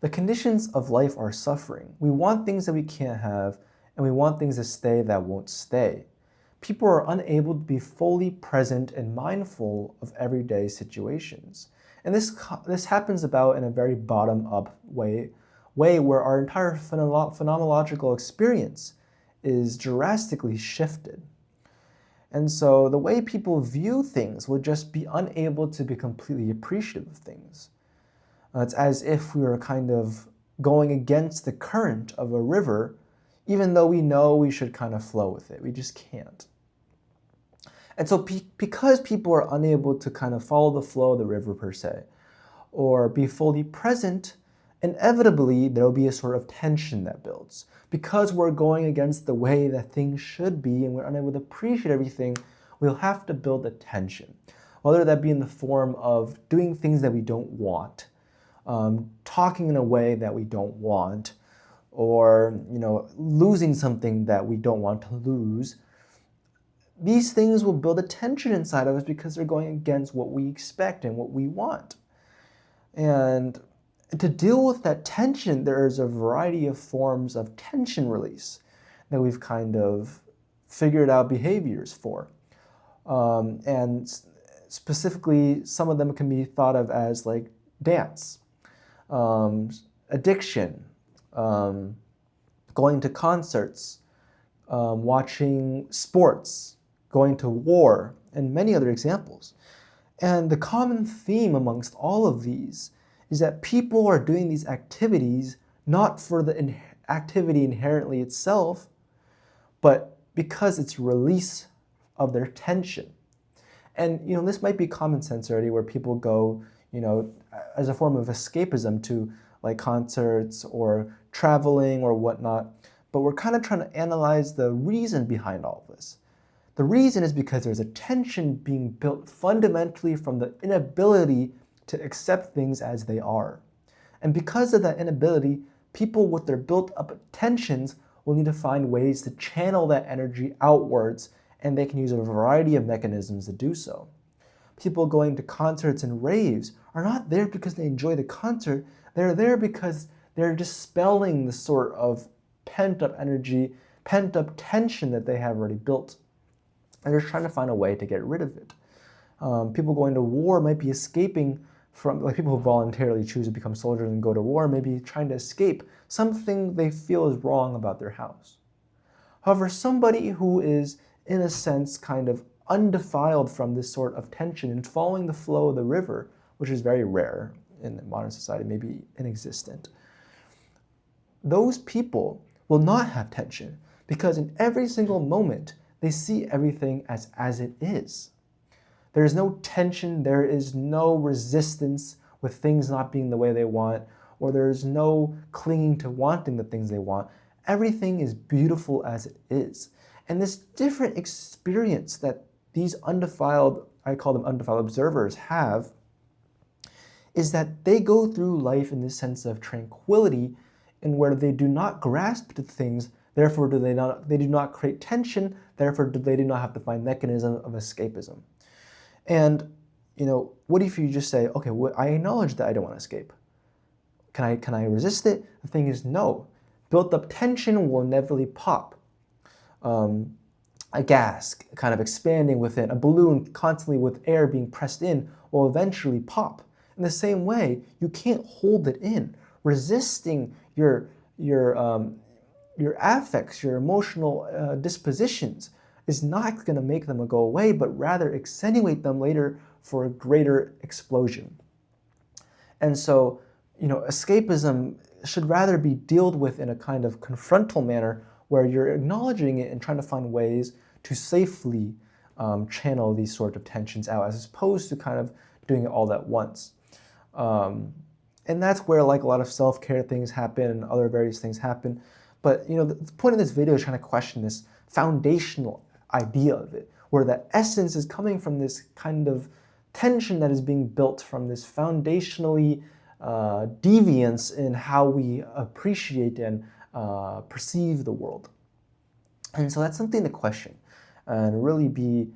The conditions of life are suffering. We want things that we can't have, and we want things to stay that won't stay. People are unable to be fully present and mindful of everyday situations. And this happens about in a very bottom-up way where our entire phenomenological experience is drastically shifted. And so the way people view things will just be unable to be completely appreciative of things. It's as if we were kind of going against the current of a river, even though we know we should kind of flow with it. We just can't. And so because people are unable to kind of follow the flow of the river per se, or be fully present, inevitably there will be a sort of tension that builds. Because we're going against the way that things should be and we're unable to appreciate everything, we'll have to build a tension. Whether that be in the form of doing things that we don't want, talking in a way that we don't want, or losing something that we don't want to lose. These things will build a tension inside of us because they're going against what we expect and what we want. And to deal with that tension, there's a variety of forms of tension release that we've kind of figured out behaviors for. And specifically, some of them can be thought of as like dance, addiction, going to concerts, watching sports, going to war, and many other examples. And the common theme amongst all of these is that people are doing these activities not for the activity inherently itself, but because it's release of their tension. And this might be common sense already, where people go, as a form of escapism to like concerts or traveling or whatnot. But we're kind of trying to analyze the reason behind all of this. The reason is because there's a tension being built fundamentally from the inability to accept things as they are. And because of that inability, people with their built-up tensions will need to find ways to channel that energy outwards, and they can use a variety of mechanisms to do so. People going to concerts and raves are not there because they enjoy the concert. They're there because they're dispelling the sort of pent-up energy, pent-up tension that they have already built. And they're trying to find a way to get rid of it. People going to war might be escaping from, like people who voluntarily choose to become soldiers and go to war, maybe trying to escape something they feel is wrong about their house. However, somebody who is, in a sense, kind of undefiled from this sort of tension and following the flow of the river, which is very rare in modern society, maybe inexistent, those people will not have tension because in every single moment, they see everything as it is. There is no tension, there is no resistance with things not being the way they want, or there is no clinging to wanting the things they want. Everything is beautiful as it is. And this different experience that these undefiled, I call them undefiled observers, have, is that they go through life in this sense of tranquility, in where they do not grasp to things, therefore they do not create tension, therefore they do not have to find mechanism of escapism. And what if you just say, okay, I acknowledge that I don't want to escape. Can I resist it? The thing is, no. Built up tension will inevitably pop. A gas kind of expanding within, a balloon constantly with air being pressed in will eventually pop. In the same way, you can't hold it in. Resisting your affects, your emotional dispositions is not going to make them go away, but rather accentuate them later for a greater explosion. And so, escapism should rather be dealt with in a kind of confrontal manner where you're acknowledging it and trying to find ways to safely channel these sort of tensions out, as opposed to kind of doing it all at once. And that's where like a lot of self-care things happen and other various things happen. But the point of this video is trying to question this foundational idea of it, where the essence is coming from this kind of tension that is being built from this foundationally deviance in how we appreciate and perceive the world. And so that's something to question and really be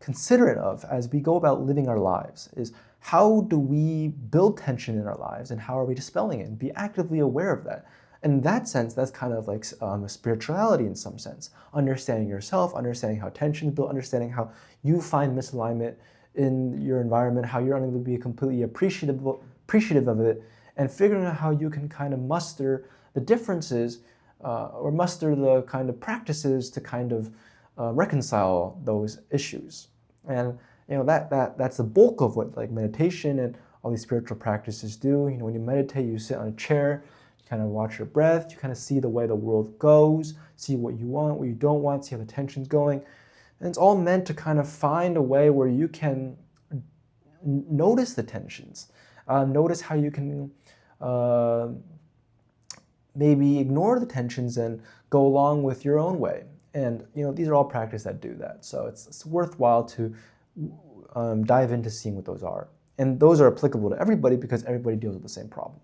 considerate of as we go about living our lives, is how do we build tension in our lives and how are we dispelling it, and be actively aware of that. In that sense, that's kind of like a spirituality in some sense. Understanding yourself, understanding how tension is built, understanding how you find misalignment in your environment, how you're unable to be completely appreciative of it, and figuring out how you can kind of muster the differences or muster the kind of practices to kind of reconcile those issues. And that's the bulk of what like meditation and all these spiritual practices do. When you meditate, you sit on a chair, you kind of watch your breath, you kind of see the way the world goes, see what you want, what you don't want, see how the tension's going. And it's all meant to kind of find a way where you can notice the tensions, notice how you can maybe ignore the tensions and go along with your own way. And these are all practices that do that. So it's worthwhile to dive into seeing what those are. And those are applicable to everybody because everybody deals with the same problem.